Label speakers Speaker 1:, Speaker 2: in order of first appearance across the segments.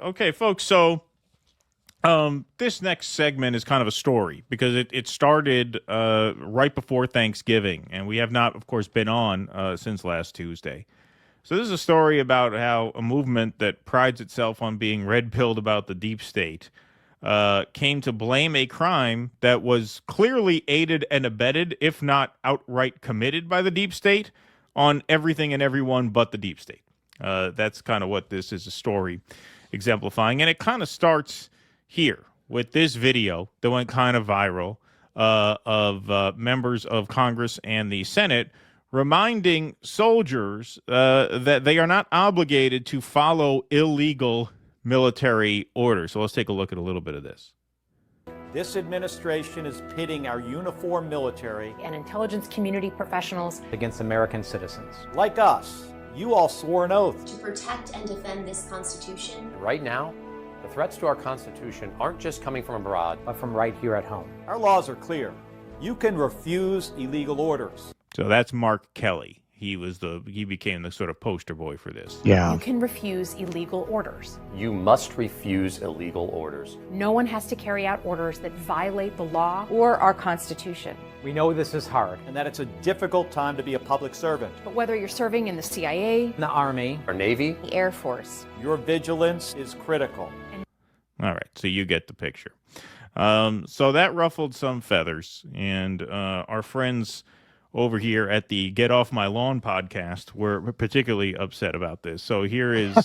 Speaker 1: Okay, folks. So this next segment is kind of a story because it started right before Thanksgiving, and we have not, of course, been on since last Tuesday. So this is a story about how a movement that prides itself on being red-pilled about the deep state came to blame a crime that was clearly aided and abetted, if not outright committed by the deep state, on everything and everyone but the deep state. That's kind of what this is a story exemplifying. And it kind of starts here with this video that went kind of viral of members of Congress and the Senate reminding soldiers that they are not obligated to follow illegal military orders. So let's take a look at a little bit of this.
Speaker 2: This administration is pitting our uniformed military
Speaker 3: and intelligence community professionals
Speaker 4: against American citizens.
Speaker 2: like us. You all swore an oath
Speaker 5: to protect and defend this Constitution.
Speaker 6: Right now, the threats to our Constitution aren't just coming from abroad,
Speaker 4: But from right here at home.
Speaker 2: Our laws are clear. You can refuse illegal orders.
Speaker 1: So that's Mark Kelly. He became the sort of poster boy for this.
Speaker 3: You can refuse illegal orders.
Speaker 6: you must refuse illegal orders.
Speaker 3: No one has to carry out orders that violate the law or our Constitution.
Speaker 4: We know this is hard.
Speaker 2: And that it's a difficult time to be a public servant.
Speaker 3: But whether you're serving in the CIA,
Speaker 4: The Army,
Speaker 6: Our Navy,
Speaker 3: the Air Force,
Speaker 2: Your vigilance is critical.
Speaker 1: All right, so you get the picture. So that ruffled some feathers, and our friends over here at the Get Off My Lawn podcast were particularly upset about this. So here is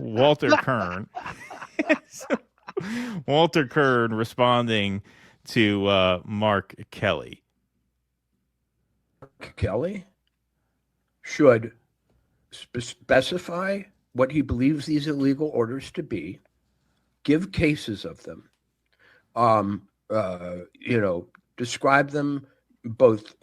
Speaker 1: Walter Kern. Walter Kern responding to Mark Kelly.
Speaker 7: Kelly should specify what he believes these illegal orders to be, give cases of them, describe them both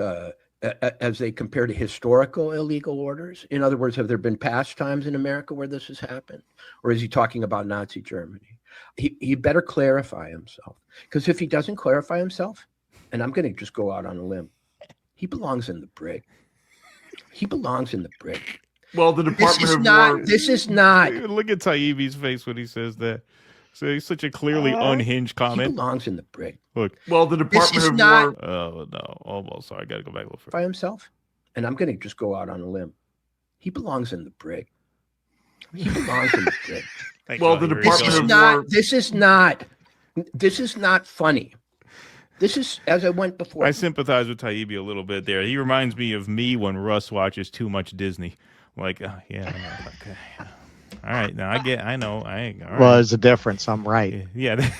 Speaker 7: as they compare to historical illegal orders. In other words, have there been past times in America where this has happened? Or is he talking about Nazi Germany? He better clarify himself, because if he doesn't clarify himself, and I'm going to just go out on a limb, he belongs in the brig. He belongs in the brig.
Speaker 8: Well, the Department of War.
Speaker 7: This is not.
Speaker 1: Look at Taibbi's face when he says that. So he's such a clearly unhinged
Speaker 7: He
Speaker 1: comment.
Speaker 7: belongs in the brig.
Speaker 1: Look.
Speaker 8: Well, the Department
Speaker 7: is
Speaker 8: of
Speaker 7: not-
Speaker 8: War.
Speaker 1: Oh, no. Almost. Sorry. I got to go back a little further.
Speaker 7: By himself, and I'm going to just go out on a limb. He belongs in the brig. He belongs in the brig.
Speaker 1: Thank
Speaker 8: Well,
Speaker 1: God,
Speaker 8: the
Speaker 1: here he
Speaker 8: Department
Speaker 1: goes.
Speaker 8: of War.
Speaker 7: This is not funny. This is, as I went before.
Speaker 1: I sympathize with Taibbi a little bit there. He reminds me of me when Russ watches too much Disney. Like, yeah, I know, okay. All right, now I know. All right.
Speaker 9: Well, there's a difference. I'm right.
Speaker 1: Yeah.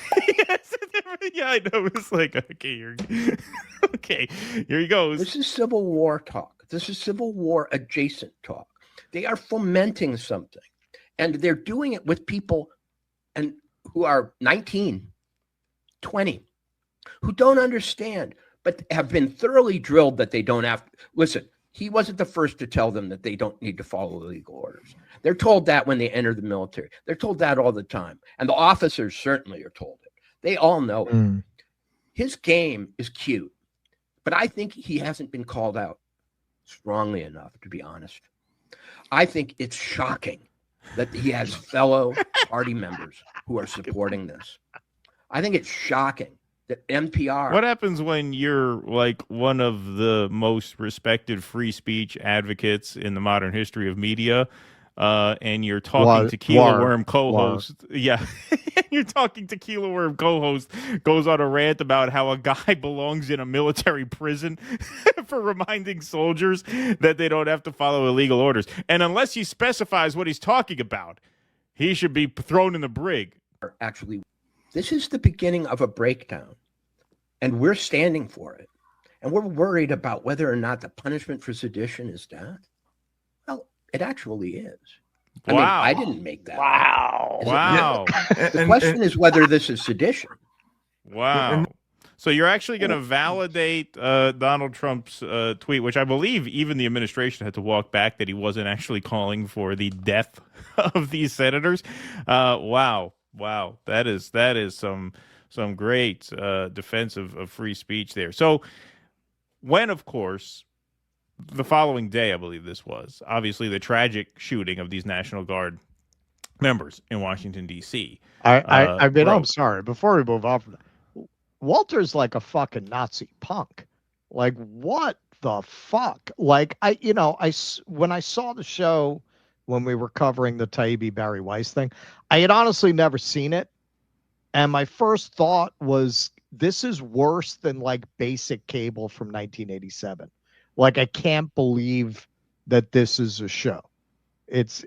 Speaker 1: Yeah, I know. It's like, okay, okay, here he goes.
Speaker 7: This is Civil War talk. This is Civil War adjacent talk. They are fomenting something, and they're doing it with people and who are 19, 20, who don't understand, but have been thoroughly drilled that they don't have to. Listen, he wasn't the first to tell them that they don't need to follow legal orders. They're told that when they enter the military. They're told that all the time. And the officers certainly are told it. They all know it. His game is cute, but I think he hasn't been called out strongly enough, to be honest. I think it's shocking that he has fellow party members who are supporting this. I think it's shocking that NPR.
Speaker 1: What happens when you're like one of the most respected free speech advocates in the modern history of media, and you're talking to Keela Worm co-host? Yeah, you're talking to Keela Worm co-host, goes on a rant about how a guy belongs in a military prison for reminding soldiers that they don't have to follow illegal orders. And unless he specifies what he's talking about, he should be thrown in the brig.
Speaker 7: Actually, this is the beginning of a breakdown, and we're standing for it. And we're worried about whether or not the punishment for sedition is death. Well, it actually is. I mean, I didn't make that.
Speaker 1: Wow. Wow.
Speaker 7: The question is whether this is sedition.
Speaker 1: Wow. So you're actually going to validate Donald Trump's tweet, which I believe even the administration had to walk back that he wasn't actually calling for the death of these senators. Wow. Wow. That is some great defense of free speech there. So when, of course, the following day, I believe this was, obviously the tragic shooting of these National Guard members in Washington, D.C.
Speaker 9: I mean, I'm
Speaker 1: wrote.
Speaker 9: sorry. Before we move on from that, Walter's like a fucking Nazi punk. Like, what the fuck? Like, when I saw the show when we were covering the Taibbi Barry Weiss thing, I had honestly never seen it. And my first thought was, this is worse than like basic cable from 1987. Like, I can't believe that this is a show. It's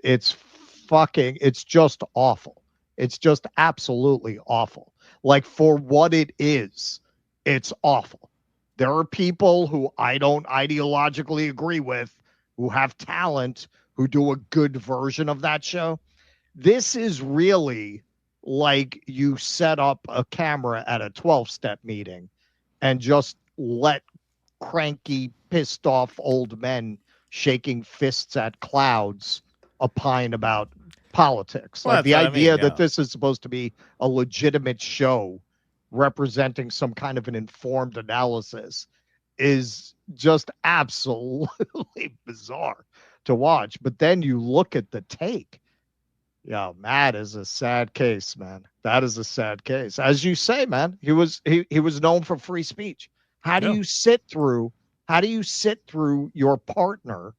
Speaker 9: just awful. It's just absolutely awful. Like, for what it is, it's awful. There are people who I don't ideologically agree with, who have talent, who do a good version of that show. This is really like you set up a camera at a 12-step meeting and just let cranky, pissed off old men shaking fists at clouds opine about politics.
Speaker 1: Well,
Speaker 9: Like, the
Speaker 1: that's what I
Speaker 9: idea
Speaker 1: mean,
Speaker 9: that
Speaker 1: yeah.
Speaker 9: this is supposed to be a legitimate show representing some kind of an informed analysis is just absolutely bizarre to watch. But then you look at the take. Yeah, Matt is a sad case, man. That is a sad case. As you say, man, he was known for free speech. How do
Speaker 1: Yeah.
Speaker 9: you sit through your partner?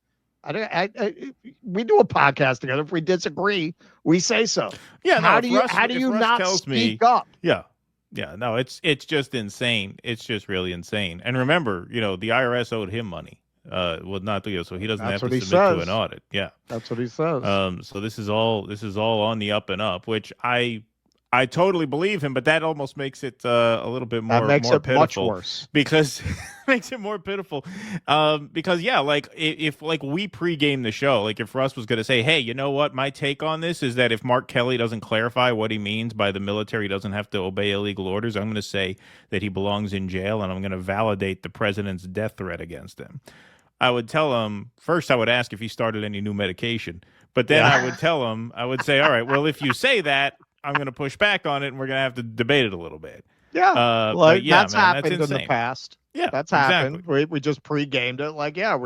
Speaker 9: We do a podcast together. If we disagree, we say so.
Speaker 1: Yeah, no.
Speaker 9: How
Speaker 1: If
Speaker 9: do you
Speaker 1: Russ,
Speaker 9: how do
Speaker 1: if
Speaker 9: you
Speaker 1: Russ
Speaker 9: not
Speaker 1: tells me,
Speaker 9: speak up?
Speaker 1: yeah, yeah, no, it's just insane. It's just really insane. And remember, the IRS owed him money. Well, not so he doesn't
Speaker 9: That's
Speaker 1: have
Speaker 9: what
Speaker 1: to
Speaker 9: he
Speaker 1: submit to
Speaker 9: says.
Speaker 1: an audit. Yeah.
Speaker 9: That's what he says.
Speaker 1: So this is all on the up and up, which I totally believe him, but that almost makes it a little bit more
Speaker 9: That makes it
Speaker 1: pitiful,
Speaker 9: much worse.
Speaker 1: because makes it more pitiful. Because yeah, like if like we pregame the show, like if Russ was going to say, hey, you know what, my take on this is that if Mark Kelly doesn't clarify what he means by the military doesn't have to obey illegal orders, I'm going to say that he belongs in jail, and I'm going to validate the president's death threat against him. I would tell him first. I would ask if he started any new medication, but then I would tell him. I would say, "All right, well, if you say that, I'm going to push back on it, and we're going to have to debate it a little bit."
Speaker 9: Yeah,
Speaker 1: But yeah,
Speaker 9: that's
Speaker 1: man,
Speaker 9: happened
Speaker 1: that's
Speaker 9: in the
Speaker 1: insane.
Speaker 9: past.
Speaker 1: Yeah,
Speaker 9: That's
Speaker 1: exactly.
Speaker 9: happened. We just pre-gamed it. Like, yeah,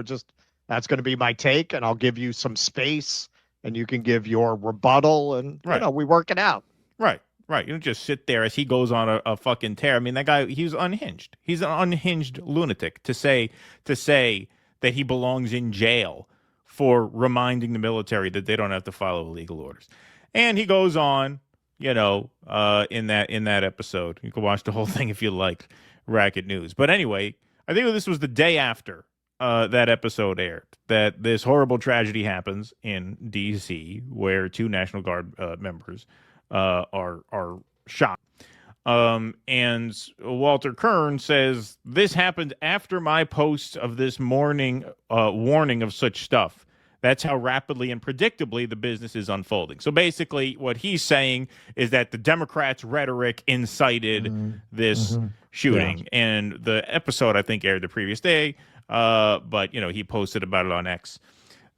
Speaker 9: that's going to be my take, and I'll give you some space, and you can give your rebuttal, and
Speaker 1: Right.
Speaker 9: we work it out.
Speaker 1: Right. You don't just sit there as he goes on a fucking tear. I mean, that guy, he's unhinged. He's an unhinged lunatic to say that he belongs in jail for reminding the military that they don't have to follow illegal orders. And he goes on, in that episode. You can watch the whole thing if you like Racket News. But anyway, I think this was the day after that episode aired that this horrible tragedy happens in D.C., where two National Guard members are shot. And Walter Kern says, this happened after my post of this morning warning of such stuff. That's how rapidly and predictably the business is unfolding. So basically what he's saying is that the Democrats' rhetoric incited this shooting. Yeah. And the episode, I think, aired the previous day. But, he posted about it on X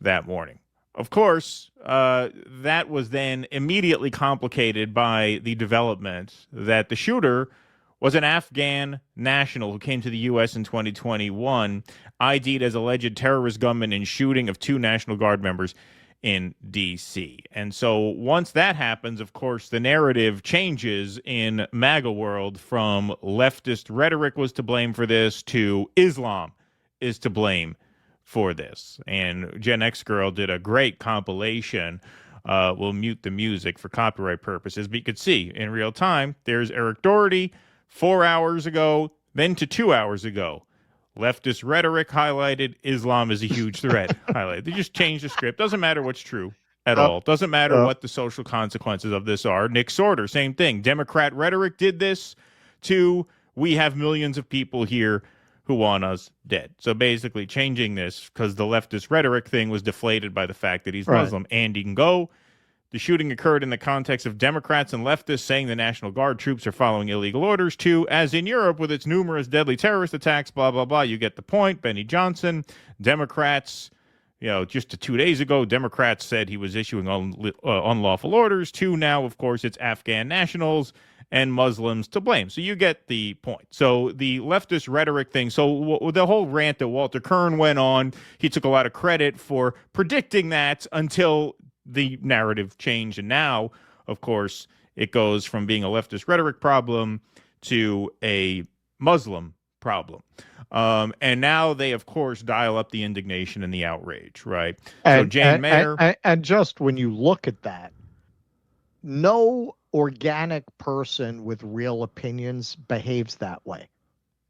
Speaker 1: that morning. Of course, that was then immediately complicated by the development that the shooter was an Afghan national who came to the U.S. in 2021, ID'd as alleged terrorist gunman in shooting of two National Guard members in D.C. And so once that happens, of course, the narrative changes in MAGA world from leftist rhetoric was to blame for this to Islam is to blame for this. And Gen X Girl did a great compilation. We'll mute the music for copyright purposes, but you could see in real time, there's Eric Doherty 4 hours ago, then to 2 hours ago. Leftist rhetoric highlighted, Islam is a huge threat highlighted. They just changed the script. Doesn't matter what's true at all. Doesn't matter what the social consequences of this are. Nick Sorter, same thing. Democrat rhetoric did this to, we have millions of people here who want us dead. So basically changing this because the leftist rhetoric thing was deflated by the fact that he's Muslim. And he can go. The shooting occurred in the context of Democrats and leftists saying the National Guard troops are following illegal orders too, as in Europe with its numerous deadly terrorist attacks, blah, blah, blah. You get the point. Benny Johnson, Democrats, just 2 days ago, Democrats said he was issuing unlawful orders too. Now, of course, it's Afghan nationals and Muslims to blame. So you get the point. So the leftist rhetoric thing, so the whole rant that Walter Kern went on, he took a lot of credit for predicting that until the narrative changed. And now, of course, it goes from being a leftist rhetoric problem to a Muslim problem. And now they, of course, dial up the indignation and the outrage, right? So Jane Mayer...
Speaker 9: And just when you look at that, no organic person with real opinions behaves that way.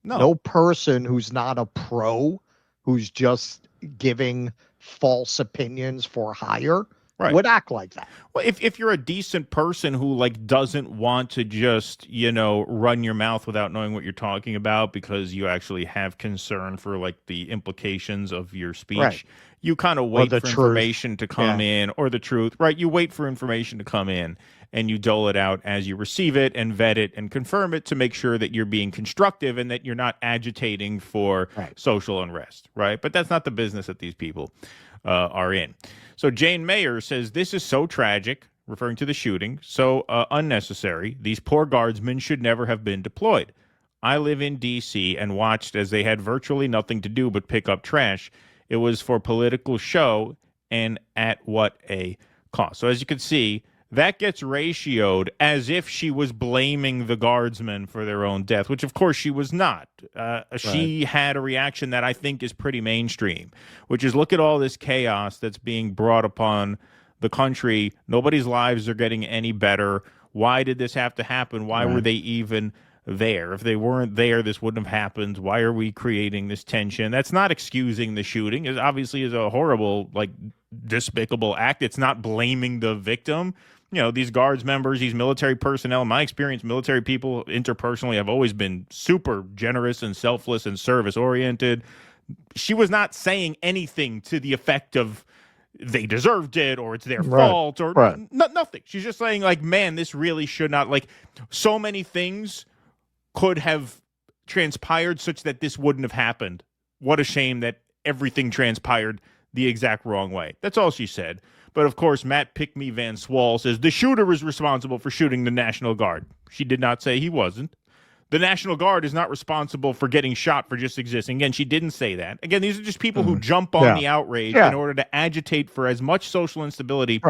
Speaker 9: No person who's not a pro, who's just giving false opinions for hire, would act like that.
Speaker 1: Well, if you're a decent person who like doesn't want to just, you know, run your mouth without knowing what you're talking about because you actually have concern for like the implications of your speech, you kind of wait for information to come in, or the truth, right? You wait for information to come in and you dole it out as you receive it and vet it and confirm it to make sure that you're being constructive and that you're not agitating for social unrest, right? But that's not the business that these people are in. So Jane Mayer says, this is so tragic, referring to the shooting, so unnecessary. These poor guardsmen should never have been deployed. I live in D.C. and watched as they had virtually nothing to do but pick up trash. It was for political show, and at what a cost. So as you can see, that gets ratioed as if she was blaming the guardsmen for their own death, which of course she was not. She had a reaction that I think is pretty mainstream, which is look at all this chaos that's being brought upon the country. Nobody's lives are getting any better. Why did this have to happen? Why were they even there? If they weren't there, this wouldn't have happened. Why are we creating this tension? That's not excusing the shooting. It obviously is a horrible, like, despicable act. It's not blaming the victim. You know, these guards members, these military personnel, in my experience, military people interpersonally have always been super generous and selfless and service-oriented. She was not saying anything to the effect of they deserved it or it's their fault or nothing. She's just saying, like, man, this really should not, like, so many things could have transpired such that this wouldn't have happened. What a shame that everything transpired the exact wrong way. That's all she said. But, of course, Matt Pick-Me Van Swall says the shooter is responsible for shooting the National Guard. She did not say he wasn't. The National Guard is not responsible for getting shot for just existing. Again, she didn't say that. Again, these are just people who jump on the outrage in order to agitate for as much social instability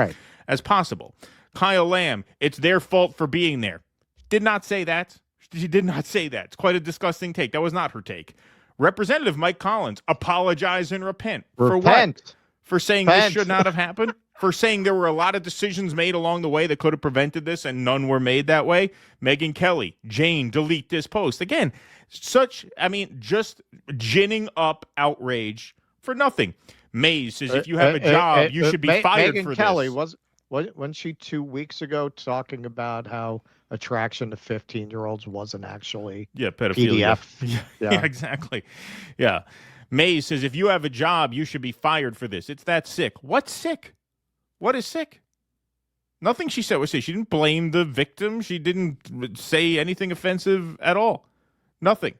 Speaker 1: as possible. Kyle Lamb, it's their fault for being there. Did not say that. She did not say that. It's quite a disgusting take. That was not her take. Representative Mike Collins, apologize and repent. For what? For saying this should not have happened? For saying there were a lot of decisions made along the way that could have prevented this and none were made that way? Megyn Kelly, Jane, delete this post. Again, just ginning up outrage for nothing. Mays says if you have a job, you should be fired for this.
Speaker 9: Megyn Kelly, wasn't she 2 weeks ago talking about how attraction to 15-year-olds wasn't actually
Speaker 1: pedophilia.
Speaker 9: PDF?
Speaker 1: Yeah, exactly. Yeah. Mays says if you have a job, you should be fired for this. It's that sick. What's sick? What is sick? Nothing she said was sick. She didn't blame the victim. She didn't say anything offensive at all. Nothing.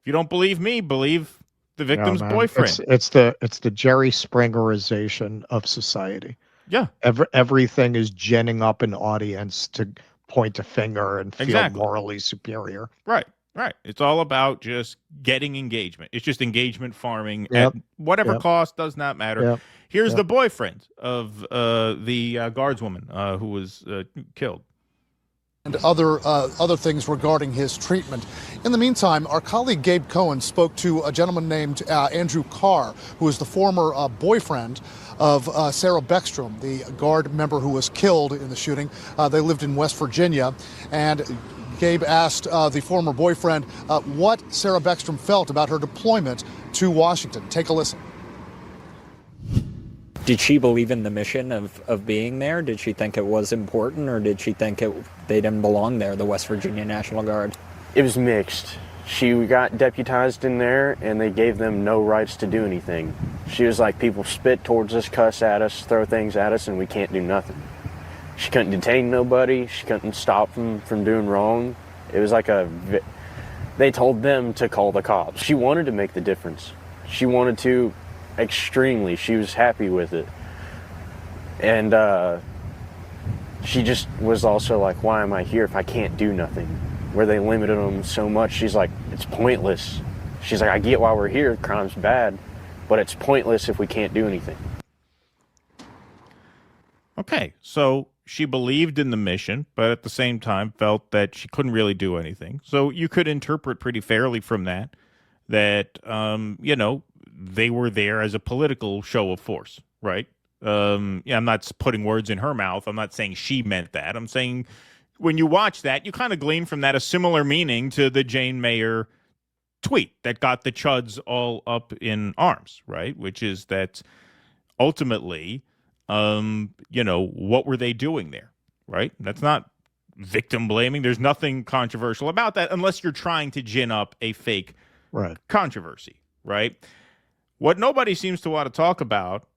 Speaker 1: If you don't believe me, believe the victim's boyfriend.
Speaker 9: It's the Jerry Springerization of society.
Speaker 1: Yeah.
Speaker 9: Everything is ginning up an audience to point a finger and feel morally superior.
Speaker 1: Right. It's all about just getting engagement. It's just engagement farming at whatever cost, does not matter. Here's the boyfriend of the guardswoman who was killed.
Speaker 10: And other things regarding his treatment. In the meantime, our colleague Gabe Cohen spoke to a gentleman named Andrew Carr, who is the former boyfriend of Sarah Beckstrom, the guard member who was killed in the shooting. They lived in West Virginia, and Gabe asked the former boyfriend what Sarah Beckstrom felt about her deployment to Washington. Take a listen.
Speaker 11: Did she believe in the mission of being there? Did she think it was important, or did she think they didn't belong there, the West Virginia National Guard?
Speaker 12: It was mixed. She got deputized in there, and they gave them no rights to do anything. She was like, people spit towards us, cuss at us, throw things at us, and we can't do nothing. She couldn't detain nobody. She couldn't stop them from doing wrong. It was like they told them to call the cops. She wanted to make the difference. She wanted to extremely. She was happy with it. And she just was also like, why am I here if I can't do nothing? Where they limited them so much, she's like, it's pointless. She's like, I get why we're here, crime's bad, but it's pointless if we can't do anything.
Speaker 1: Okay, so she believed in the mission, but at the same time felt that she couldn't really do anything. So you could interpret pretty fairly from that they were there as a political show of force, right? I'm not putting words in her mouth. I'm not saying she meant that. I'm saying when you watch that, you kind of glean from that a similar meaning to the Jane Mayer tweet that got the chuds all up in arms, right? Which is that ultimately, what were they doing there, right? That's not victim blaming. There's nothing controversial about that unless you're trying to gin up a fake controversy, right? What nobody seems to want to talk about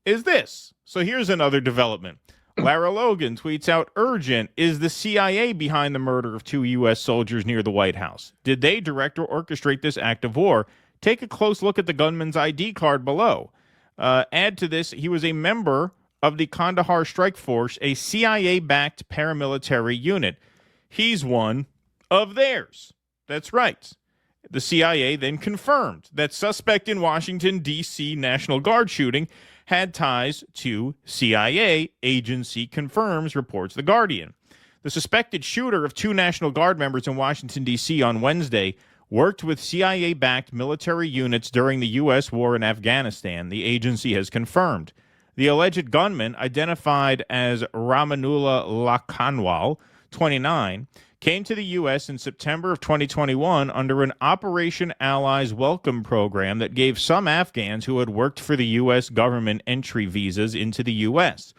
Speaker 1: is this. So here's another development. Lara Logan tweets out, urgent, is the CIA behind the murder of 2 U.S. soldiers near the White House? Did they direct or orchestrate this act of war? Take a close look at the gunman's ID card below. Add to this, he was a member of the Kandahar Strike Force, a CIA-backed paramilitary unit. He's one of theirs. That's right. The CIA then confirmed that suspect in Washington, D.C. National Guard shooting had ties to CIA. Agency confirms, reports The Guardian. The suspected shooter of 2 National Guard members in Washington, D.C. on Wednesday worked with CIA-backed military units during the U.S. war in Afghanistan, the agency has confirmed. The alleged gunman, identified as Ramanullah Lakhanwal, 29, came to the U.S. in September of 2021 under an Operation Allies Welcome program that gave some Afghans who had worked for the U.S. government entry visas into the U.S.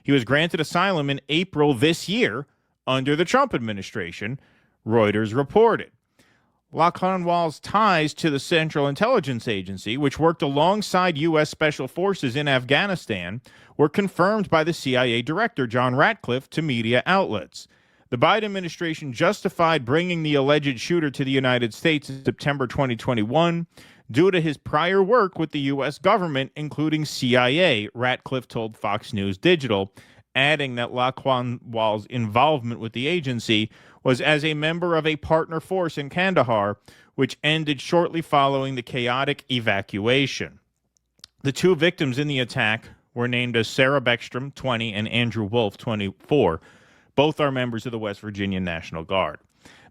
Speaker 1: He was granted asylum in April this year under the Trump administration, Reuters reported. Lakhanwal's ties to the Central Intelligence Agency, which worked alongside U.S. Special Forces in Afghanistan, were confirmed by the CIA director, John Ratcliffe, to media outlets. The Biden administration justified bringing the alleged shooter to the United States in September 2021 due to his prior work with the U.S. government, including CIA, Ratcliffe told Fox News Digital, adding that Lakhanwal's involvement with the agency was as a member of a partner force in Kandahar, which ended shortly following the chaotic evacuation. The 2 victims in the attack were named as Sarah Beckstrom, 20, and Andrew Wolf, 24. Both are members of the West Virginia National Guard.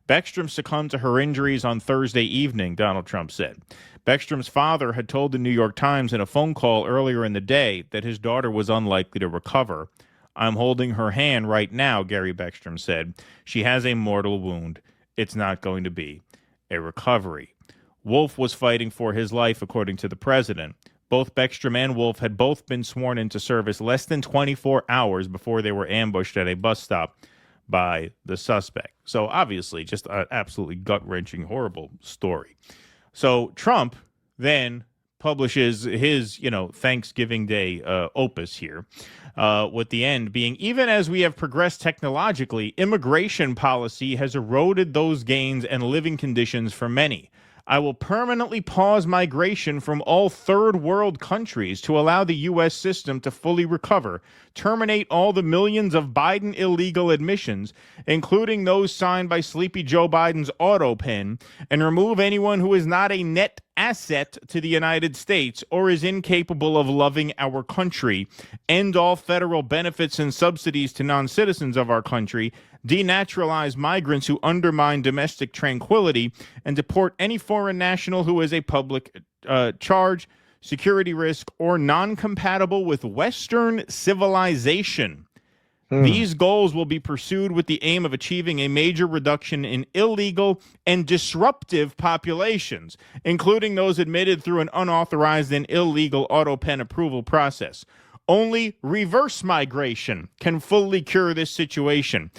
Speaker 1: Beckstrom succumbed to her injuries on Thursday evening, Donald Trump said. Beckstrom's father had told the New York Times in a phone call earlier in the day that his daughter was unlikely to recover. I'm holding her hand right now, Gary Beckstrom said. She has a mortal wound. It's not going to be a recovery. Wolf was fighting for his life, according to the president. Both Beckstrom and Wolf had both been sworn into service less than 24 hours before they were ambushed at a bus stop by the suspect. So obviously just an absolutely gut-wrenching, horrible story. So Trump then publishes his, Thanksgiving Day opus here, with the end being, even as we have progressed technologically, immigration policy has eroded those gains and living conditions for many. I will permanently pause migration from all third world countries to allow the U.S. system to fully recover, terminate all the millions of Biden illegal admissions, including those signed by Sleepy Joe Biden's auto pen, and remove anyone who is not a net asset to the United States or is incapable of loving our country, end all federal benefits and subsidies to non-citizens of our country, denaturalize migrants who undermine domestic tranquility, and deport any foreign national who is a public charge, security risk, or non-compatible with Western civilization. These goals will be pursued with the aim of achieving a major reduction in illegal and disruptive populations, including those admitted through an unauthorized and illegal auto pen approval process. Only reverse migration can fully cure this situation.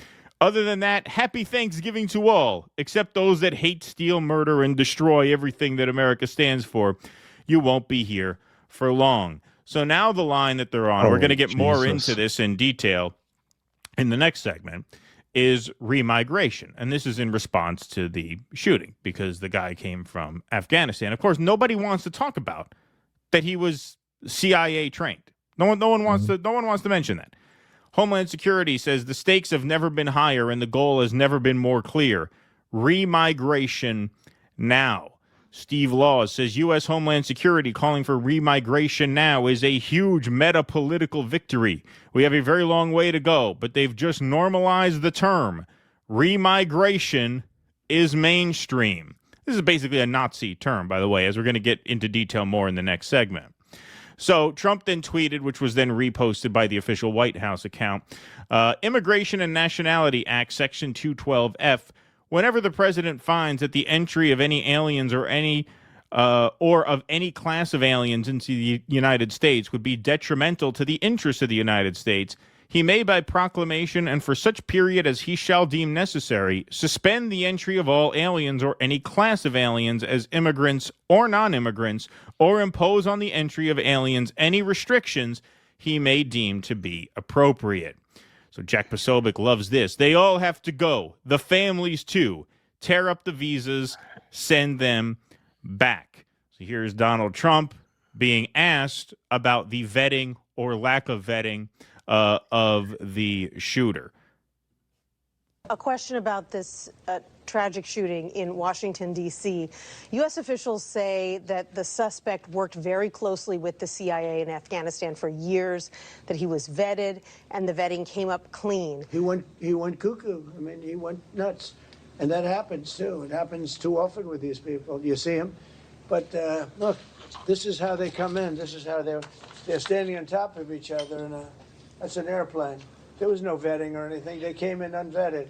Speaker 1: Other than that, happy Thanksgiving to all, except those that hate, steal, murder, and destroy everything that America stands for. You won't be here for long. So now the line that they're on, we're going to get more into this in detail in the next segment, is remigration. And this is in response to the shooting, because the guy came from Afghanistan. Of course, nobody wants to talk about that he was CIA trained. No one wants to mention that. Homeland Security says the stakes have never been higher and the goal has never been more clear. Remigration now. Steve Laws says U.S. Homeland Security calling for remigration now is a huge meta-political victory. We have a very long way to go, but they've just normalized the term. Remigration is mainstream. This is basically a Nazi term, by the way, as we're going to get into detail more in the next segment. So Trump then tweeted, which was then reposted by the official White House account, Immigration and Nationality Act, Section 212F. Whenever the president finds that the entry of any aliens or of any class of aliens into the United States would be detrimental to the interests of the United States, he may, by proclamation and for such period as he shall deem necessary, suspend the entry of all aliens or any class of aliens as immigrants or non-immigrants, or impose on the entry of aliens any restrictions he may deem to be appropriate. So Jack Posobiec loves this. They all have to go. The families, too. Tear up the visas, send them back. So here's Donald Trump being asked about the vetting or lack of vetting of the shooter.
Speaker 13: A question about this tragic shooting in Washington, D.C. U.S. officials say that the suspect worked very closely with the CIA in Afghanistan for years, that he was vetted, and the vetting came up clean.
Speaker 14: He went cuckoo. I mean, he went nuts. And that happens, too. It happens too often with these people. You see them. But look, this is how they come in. This is how they're standing on top of each other, and that's an airplane. There was no vetting or anything. They came in unvetted.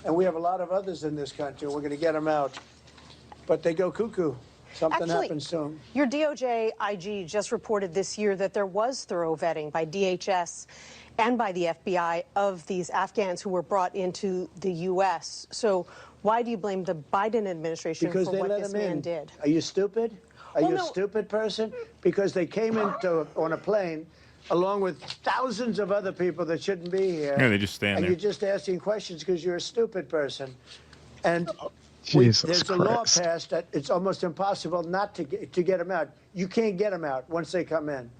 Speaker 14: And we have a lot of others in this country. We're going to get them out. But they go cuckoo. Something happens to them.
Speaker 13: Your DOJ IG just reported this year that there was thorough vetting by DHS and by the FBI of these Afghans who were brought into the U.S. So why do you blame the Biden administration for what this man did?
Speaker 14: Are you stupid? Are you a stupid person? Because they came on a plane along with thousands of other people that shouldn't be here.
Speaker 1: Yeah, they just stand
Speaker 14: and
Speaker 1: there.
Speaker 14: you're just asking questions because you're a stupid person. And
Speaker 9: Jesus
Speaker 14: there's a law passed that it's almost impossible not to get them out. You can't get them out once they come in.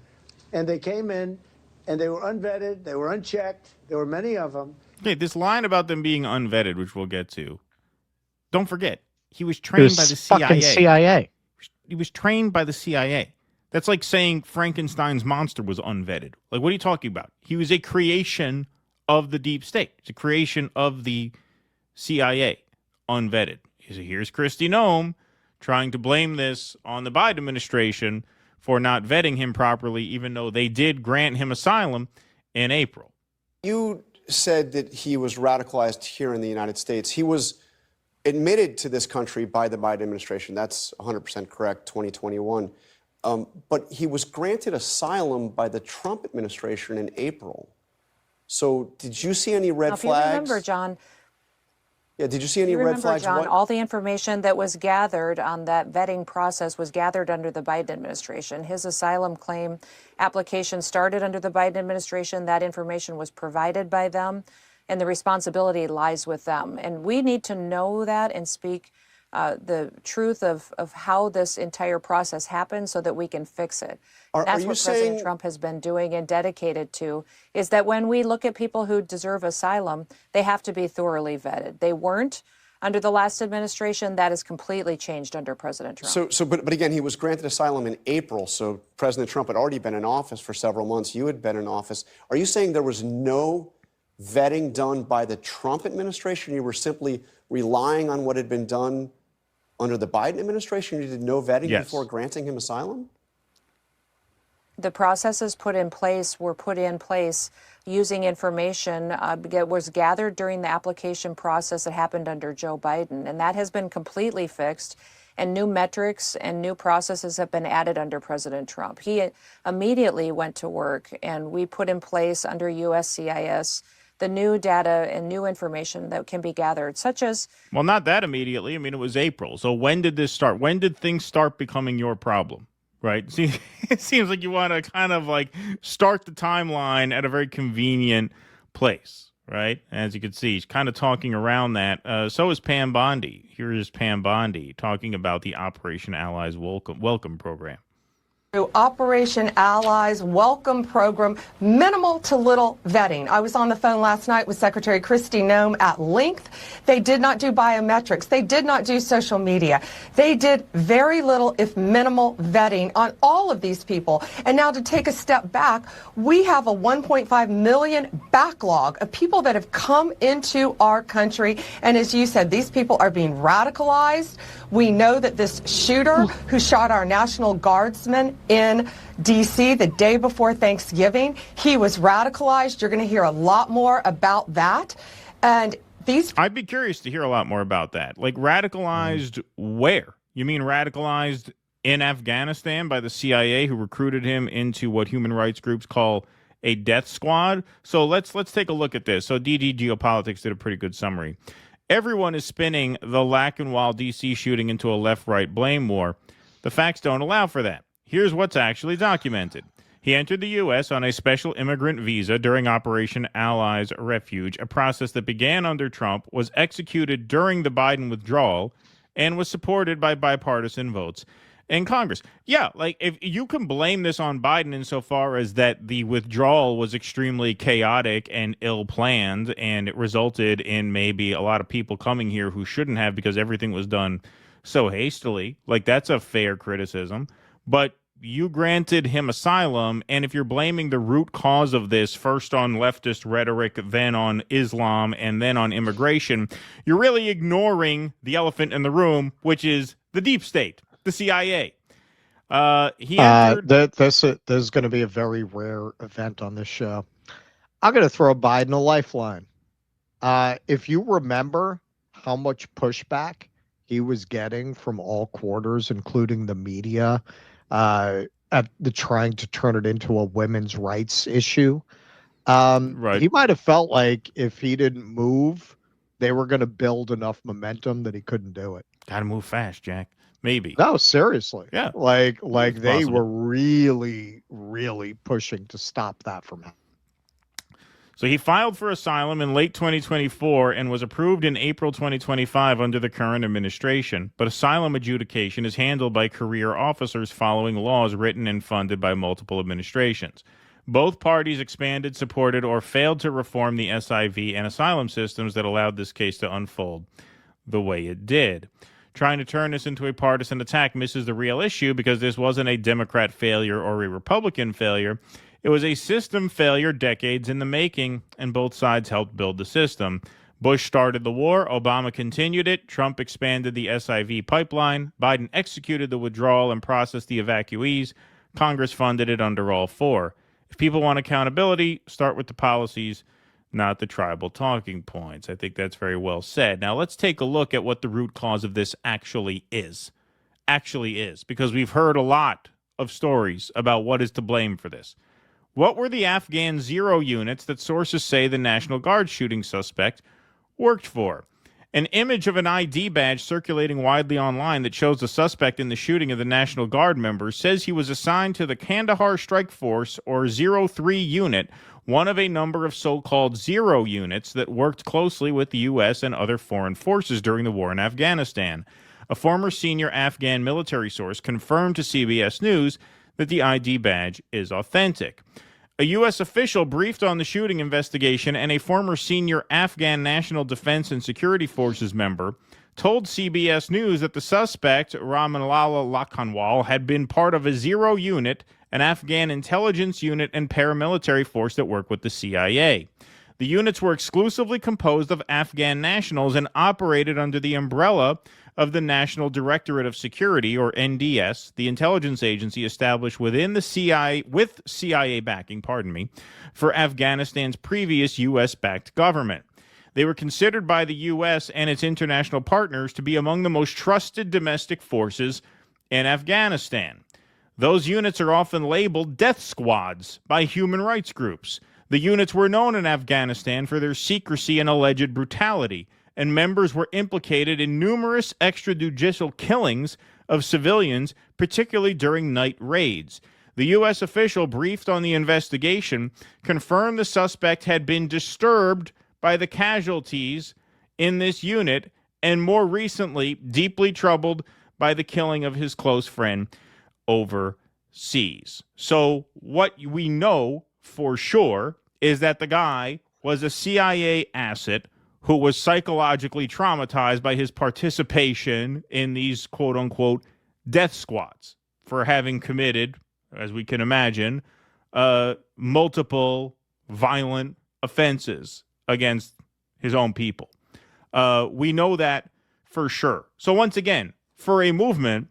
Speaker 14: And they came in, and they were unvetted, they were unchecked. There were many of them.
Speaker 1: Okay, this line about them being unvetted, which we'll get to. Don't forget, he was trained by the CIA.
Speaker 9: Fucking CIA.
Speaker 1: He was trained by the CIA. That's like saying Frankenstein's monster was unvetted. Like, what are you talking about? He was a creation of the deep state. It's a creation of the CIA, unvetted. So here's Kristi Noem trying to blame this on the Biden administration for not vetting him properly, even though they did grant him asylum in April.
Speaker 15: You said that he was radicalized here in the United States. He was admitted to this country by the Biden administration. That's 100% correct, 2021. But he was granted asylum by the Trump administration in April. So did you see any red flags?
Speaker 16: If you remember, John.
Speaker 15: Yeah, did you see any red flags?
Speaker 16: John, all the information that was gathered on that vetting process was gathered under the Biden administration. His asylum claim application started under the Biden administration. That information was provided by them, and the responsibility lies with them. And we need to know that and speak the truth of how this entire process happened so that we can fix it. That's what President Trump has been doing and dedicated to, is that when we look at people who deserve asylum, they have to be thoroughly vetted. They weren't under the last administration. That has completely changed under President Trump.
Speaker 15: But again, he was granted asylum in April, so President Trump had already been in office for several months. You had been in office. Are you saying there was no vetting done by the Trump administration? You were simply relying on what had been done under the Biden administration? You did no vetting before granting him asylum?
Speaker 16: The processes were put in place using information that was gathered during the application process that happened under Joe Biden. And that has been completely fixed. And new metrics and new processes have been added under President Trump. He immediately went to work, and we put in place under USCIS the new data and new information that can be gathered, such as...
Speaker 1: Well, not that immediately. I mean, it was April. So when did this start? When did things start becoming your problem, right? See, it seems like you want to kind of like start the timeline at a very convenient place, right? As you can see, he's kind of talking around that. So is Pam Bondi. Here is Pam Bondi talking about the Operation Allies Welcome program.
Speaker 17: Operation Allies Welcome Program, minimal to little vetting. I was on the phone last night with Secretary Kristi Noem at length. They did not do biometrics. They did not do social media. They did very little, if minimal, vetting on all of these people. And now to take a step back, we have a 1.5 million backlog of people that have come into our country. And as you said, these people are being radicalized. We know that this shooter who shot our National Guardsman in D.C. the day before Thanksgiving, he was radicalized. You're going to hear a lot more about that. And
Speaker 1: I'd be curious to hear a lot more about that. Like, radicalized where? You mean radicalized in Afghanistan by the CIA, who recruited him into what human rights groups call a death squad? So let's take a look at this. So DD Geopolitics did a pretty good summary. Everyone is spinning the Lachenwall D.C. shooting into a left-right blame war. The facts don't allow for that. Here's what's actually documented. He entered the U.S. on a special immigrant visa during Operation Allies Refuge, a process that began under Trump, was executed during the Biden withdrawal, and was supported by bipartisan votes in Congress. Yeah, like, if you can blame this on Biden insofar as that the withdrawal was extremely chaotic and ill-planned, and it resulted in maybe a lot of people coming here who shouldn't have because everything was done so hastily. Like, that's a fair criticism. But you granted him asylum, and if you're blaming the root cause of this first on leftist rhetoric, then on Islam, and then on immigration, you're really ignoring the elephant in the room, which is the deep state, the CIA. He entered...
Speaker 9: This is going to be a very rare event on this show. I'm going to throw Biden a lifeline. If you remember how much pushback he was getting from all quarters, including the media, at the trying to turn it into a women's rights issue. He might have felt like if he didn't move, they were going to build enough momentum that he couldn't do it.
Speaker 1: Got to move fast, Jack. Maybe.
Speaker 9: No, seriously.
Speaker 1: Yeah.
Speaker 9: Like they
Speaker 1: possible.
Speaker 9: were really, really pushing to stop that from happening.
Speaker 1: So he filed for asylum in late 2024 and was approved in April 2025 under the current administration. But asylum adjudication is handled by career officers following laws written and funded by multiple administrations. Both parties expanded, supported, or failed to reform the SIV and asylum systems that allowed this case to unfold the way it did. Trying to turn this into a partisan attack misses the real issue, because this wasn't a Democrat failure or a Republican failure. It was a system failure decades in the making, and both sides helped build the system. Bush started the war, Obama continued it, Trump expanded the SIV pipeline, Biden executed the withdrawal and processed the evacuees, Congress funded it under all four. If people want accountability, start with the policies, not the tribal talking points. I think that's very well said. Now let's take a look at what the root cause of this actually is. Because we've heard a lot of stories about what is to blame for this. What were the Afghan Zero units that sources say the National Guard shooting suspect worked for? An image of an ID badge circulating widely online that shows the suspect in the shooting of the National Guard members says he was assigned to the Kandahar Strike Force, or 03 unit, one of a number of so-called Zero units that worked closely with the U.S. and other foreign forces during the war in Afghanistan. A former senior Afghan military source confirmed to CBS News that the ID badge is authentic. A U.S. official briefed on the shooting investigation, and a former senior Afghan National Defense and Security Forces member told CBS News that the suspect, Ramanullah Lakhanwal, had been part of a Zero unit, an Afghan intelligence unit and paramilitary force that worked with the CIA. The units were exclusively composed of Afghan nationals and operated under the umbrella of the National Directorate of Security, or NDS, the intelligence agency established within the CIA, with CIA backing, for Afghanistan's previous U.S.-backed government. They were considered by the U.S. and its international partners to be among the most trusted domestic forces in Afghanistan. Those units are often labeled death squads by human rights groups. The units were known in Afghanistan for their secrecy and alleged brutality, and members were implicated in numerous extrajudicial killings of civilians, particularly during night raids. The U.S. official briefed on the investigation confirmed the suspect had been disturbed by the casualties in this unit, and more recently, deeply troubled by the killing of his close friend over sees. So what we know for sure is that the guy was a CIA asset who was psychologically traumatized by his participation in these quote unquote death squads for having committed, as we can imagine, multiple violent offenses against his own people. We know that for sure. So once again, for a movement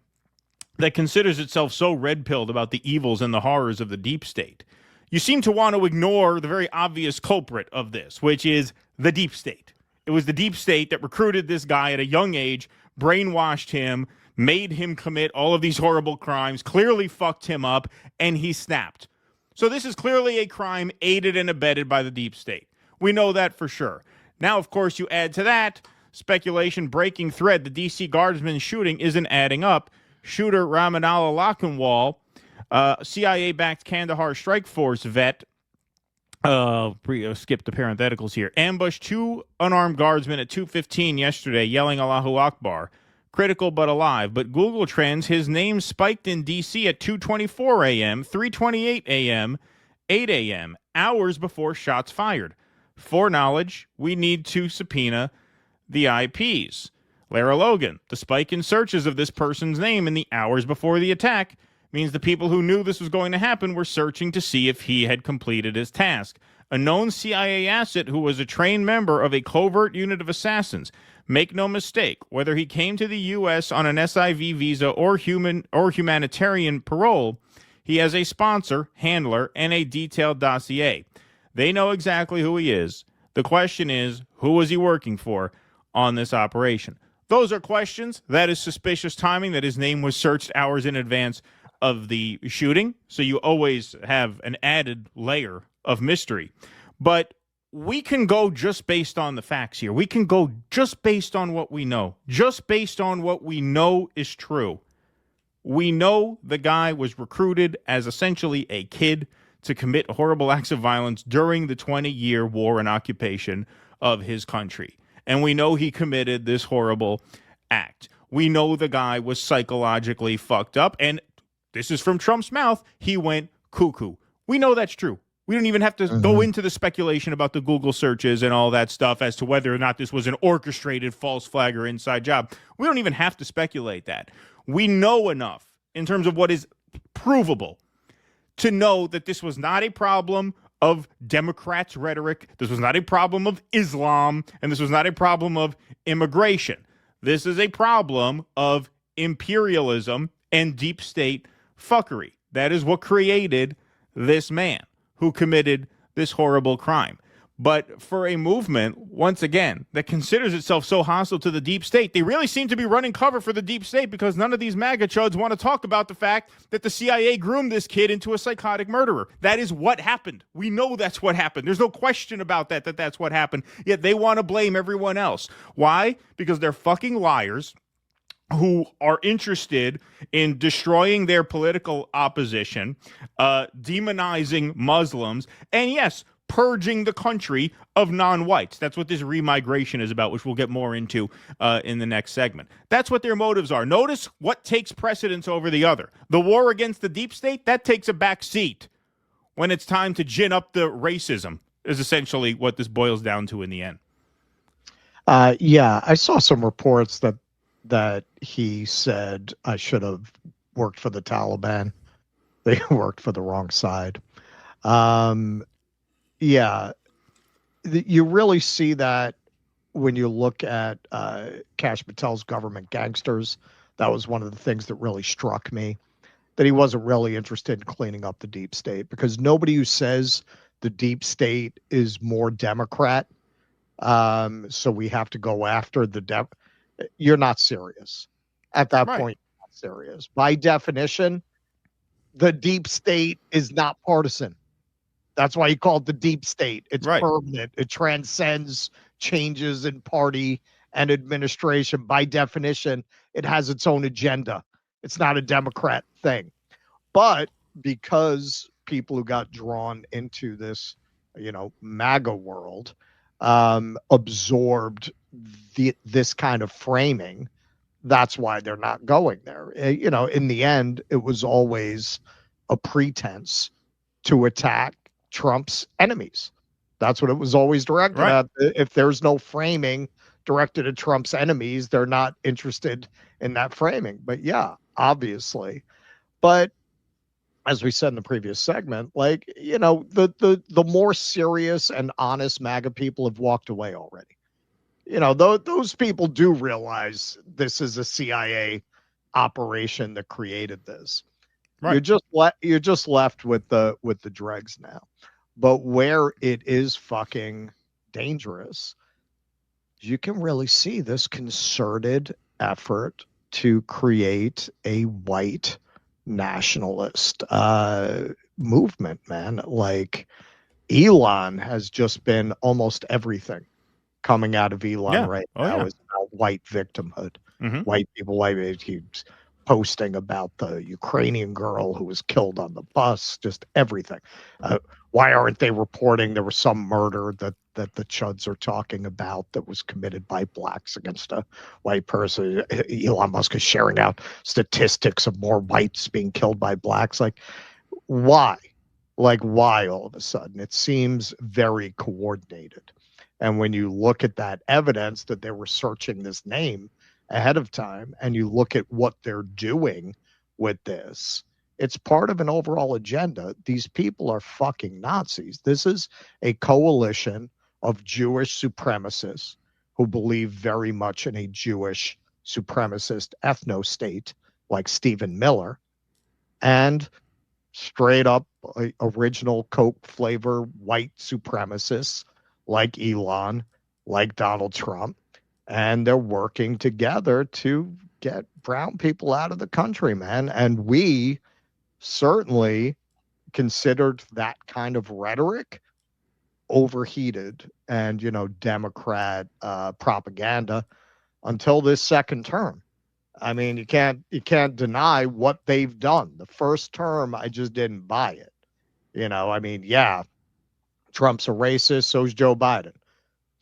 Speaker 1: that considers itself so red-pilled about the evils and the horrors of the deep state, you seem to want to ignore the very obvious culprit of this, which is the deep state. It was the deep state that recruited this guy at a young age, brainwashed him, made him commit all of these horrible crimes, clearly fucked him up, and he snapped. So this is clearly a crime aided and abetted by the deep state. We know that for sure. Now, of course, you add to that speculation, breaking thread. The D.C. Guardsman shooting isn't adding up. Shooter Ramanallah Lakhanwal, CIA-backed Kandahar Strike Force vet, skip the parentheticals here, ambushed two unarmed guardsmen at 2:15 yesterday, yelling Allahu Akbar. Critical but alive. But Google Trends, his name spiked in D.C. at 2:24 a.m., 3:28 a.m., 8 a.m., hours before shots fired. For knowledge, we need to subpoena the IPs. Lara Logan, the spike in searches of this person's name in the hours before the attack means the people who knew this was going to happen were searching to see if he had completed his task. A known CIA asset who was a trained member of a covert unit of assassins. Make no mistake, whether he came to the U.S. on an SIV visa or humanitarian parole, he has a sponsor, handler, and a detailed dossier. They know exactly who he is. The question is, who was he working for on this operation? Those are questions. That is suspicious timing that his name was searched hours in advance of the shooting. So you always have an added layer of mystery. But we can go just based on the facts here. We can go just based on what we know. Just based on what we know is true. We know the guy was recruited as essentially a kid to commit horrible acts of violence during the 20-year war and occupation of his country. And we know he committed this horrible act. We know the guy was psychologically fucked up. And this is from Trump's mouth. He went cuckoo. We know that's true. We don't even have to go into the speculation about the Google searches and all that stuff as to whether or not this was an orchestrated false flag or inside job. We don't even have to speculate that. We know enough in terms of what is provable to know that this was not a problem of Democrats' rhetoric. This was not a problem of Islam, and this was not a problem of immigration. This is a problem of imperialism and deep state fuckery. That is what created this man who committed this horrible crime. But for a movement, once again, that considers itself so hostile to the deep state, they really seem to be running cover for the deep state because none of these MAGA chuds want to talk about the fact that the CIA groomed this kid into a psychotic murderer. That is what happened. We know that's what happened. There's no question about that that's what happened. Yet they want to blame everyone else. Why? Because they're fucking liars who are interested in destroying their political opposition, demonizing Muslims, and yes, purging the country of non-whites. That's what this remigration is about, which we'll get more into in the next segment. That's what their motives are. Notice what takes precedence over the other. The war against the deep state, that takes a back seat when it's time to gin up the racism, is essentially what this boils down to in the end.
Speaker 9: Yeah, I saw some reports that he said I should have worked for the Taliban. They worked for the wrong side. Yeah, you really see that when you look at Kash Patel's government gangsters. That was one of the things that really struck me, that he wasn't really interested in cleaning up the deep state, because nobody who says the deep state is more Democrat, so we have to go after the you're not serious. At that point, you're not serious. By definition, the deep state is not partisan. That's why he called the deep state. It's permanent. It transcends changes in party and administration. By definition, it has its own agenda. It's not a Democrat thing. But because people who got drawn into this, MAGA world, absorbed this kind of framing, that's why they're not going there. In the end, it was always a pretense to attack Trump's enemies. That's what it was always directed at. If there's no framing directed at Trump's enemies, they're not interested in that framing. But yeah, obviously. But as we said in the previous segment, like, you know, the more serious and honest MAGA people have walked away already. You know, those people do realize this is a CIA operation that created this.
Speaker 1: Right.
Speaker 9: You're just left with the dregs now. But where it is fucking dangerous, you can really see this concerted effort to create a white nationalist movement, man. Like, Elon has just been almost everything coming out of Elon right now is about white victimhood. White people, he's posting about the Ukrainian girl who was killed on the bus, just everything. Why aren't they reporting there was some murder that the chuds are talking about that was committed by blacks against a white person? Elon Musk is sharing out statistics of more whites being killed by blacks. Like, why? Like, why all of a sudden? It seems very coordinated. And when you look at that evidence that they were searching this name ahead of time, and you look at what they're doing with this, it's part of an overall agenda. These people are fucking Nazis. This is a coalition of Jewish supremacists who believe very much in a Jewish supremacist ethno-state like Stephen Miller, and straight up original Coke flavor white supremacists like Elon, like Donald Trump, and they're working together to get brown people out of the country, man. And we certainly considered that kind of rhetoric overheated and, you know, Democrat propaganda until this second term. I mean, you can't deny what they've done. The first term, I just didn't buy it. You know, I mean, yeah, Trump's a racist, so is Joe Biden.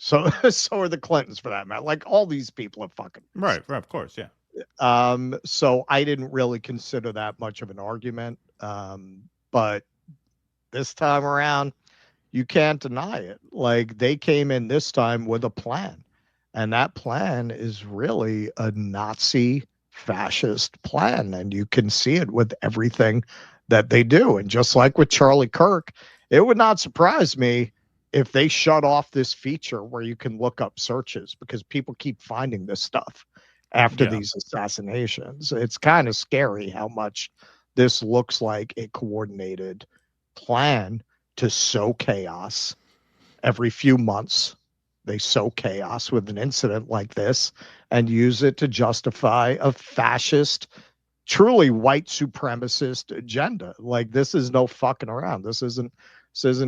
Speaker 9: So are the Clintons, for that matter. Like, all these people are fucking
Speaker 1: right, of course, yeah.
Speaker 9: So I didn't really consider that much of an argument. But this time around, you can't deny it. Like, they came in this time with a plan, and that plan is really a Nazi fascist plan, and you can see it with everything that they do. And just like with Charlie Kirk, it would not surprise me if they shut off this feature where you can look up searches, because people keep finding this stuff after these assassinations. It's kind of scary how much this looks like a coordinated plan to sow chaos. Every few months, they sow chaos with an incident like this and use it to justify a fascist, truly white supremacist agenda. Like, this is no fucking around. This isn't,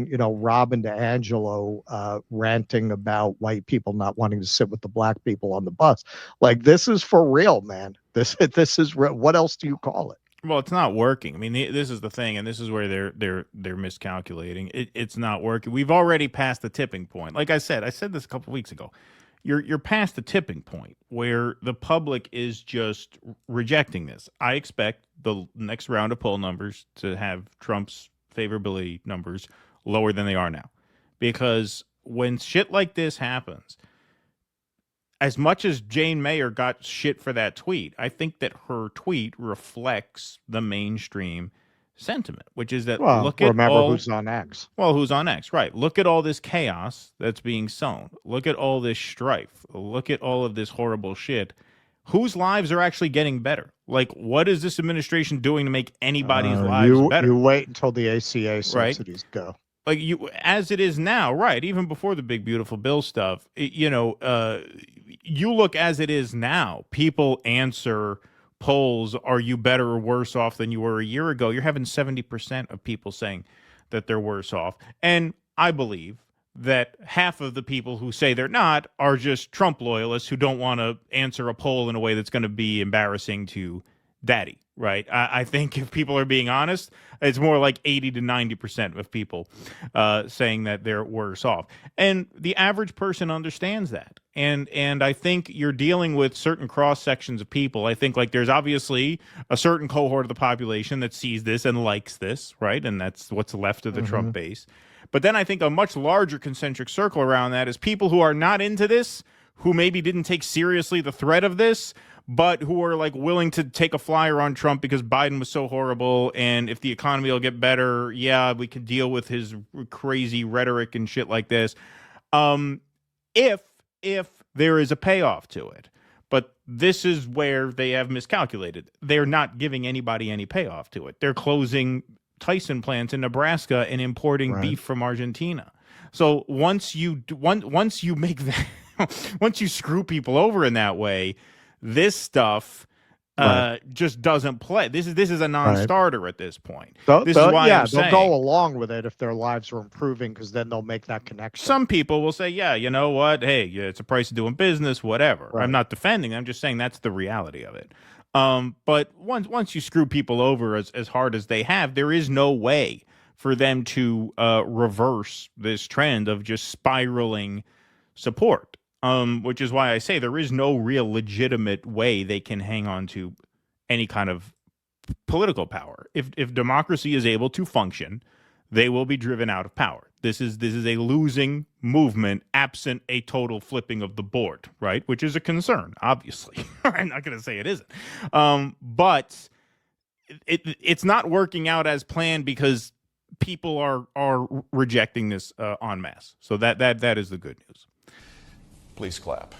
Speaker 9: you know, Robin DiAngelo ranting about white people not wanting to sit with the black people on the bus. Like, this is for real, man. This is real. What else do you call it?
Speaker 1: Well, it's not working. I mean, this is the thing, and this is where they're miscalculating. It's not working. We've already passed the tipping point. Like I said this a couple of weeks ago. You're past the tipping point where the public is just rejecting this. I expect the next round of poll numbers to have Trump's favorability numbers lower than they are now, because when shit like this happens, as much as Jane Mayer got shit for that tweet, I think that her tweet reflects the mainstream sentiment, which is that
Speaker 9: who's on X.
Speaker 1: Well, who's on X, right? Look at all this chaos that's being sown. Look at all this strife. Look at all of this horrible shit. Whose lives are actually getting better? Like, what is this administration doing to make anybody's lives better?
Speaker 9: You wait until the ACA subsidies go.
Speaker 1: Like, as it is now, right? Even before the big beautiful bill stuff, you look as it is now. People answer polls: are you better or worse off than you were a year ago? You're having 70% of people saying that they're worse off, and I believe that half of the people who say they're not are just Trump loyalists who don't want to answer a poll in a way that's going to be embarrassing to daddy, right? I think if people are being honest, it's more like 80 to 90% of people saying that they're worse off. And the average person understands that. And I think you're dealing with certain cross sections of people. I think like there's obviously a certain cohort of the population that sees this and likes this, right? And that's what's left of the Trump base. But then I think a much larger concentric circle around that is people who are not into this, who maybe didn't take seriously the threat of this, but who are like willing to take a flyer on Trump because Biden was so horrible, and if the economy will get better, yeah, we can deal with his crazy rhetoric and shit like this. If there is a payoff to it. But this is where they have miscalculated. They're not giving anybody any payoff to it. They're closing Tyson plants in Nebraska and importing beef from Argentina. So once you make that, once you screw people over in that way, this stuff just doesn't play. This is a non-starter at this point. This is why I'm saying,
Speaker 9: they'll go along with it if their lives are improving, because then they'll make that connection.
Speaker 1: Some people will say, yeah, you know what? Hey, it's a price of doing business, whatever. I'm not defending. I'm just saying that's the reality of it. But once you screw people over as hard as they have, there is no way for them to reverse this trend of just spiraling support. Which is why I say there is no real legitimate way they can hang on to any kind of political power. If democracy is able to function, they will be driven out of power. This is a losing movement absent a total flipping of the board, right? Which is a concern, obviously. I'm not going to say it isn't. But it's not working out as planned because people are rejecting this en masse. So that is the good news.
Speaker 18: Please clap.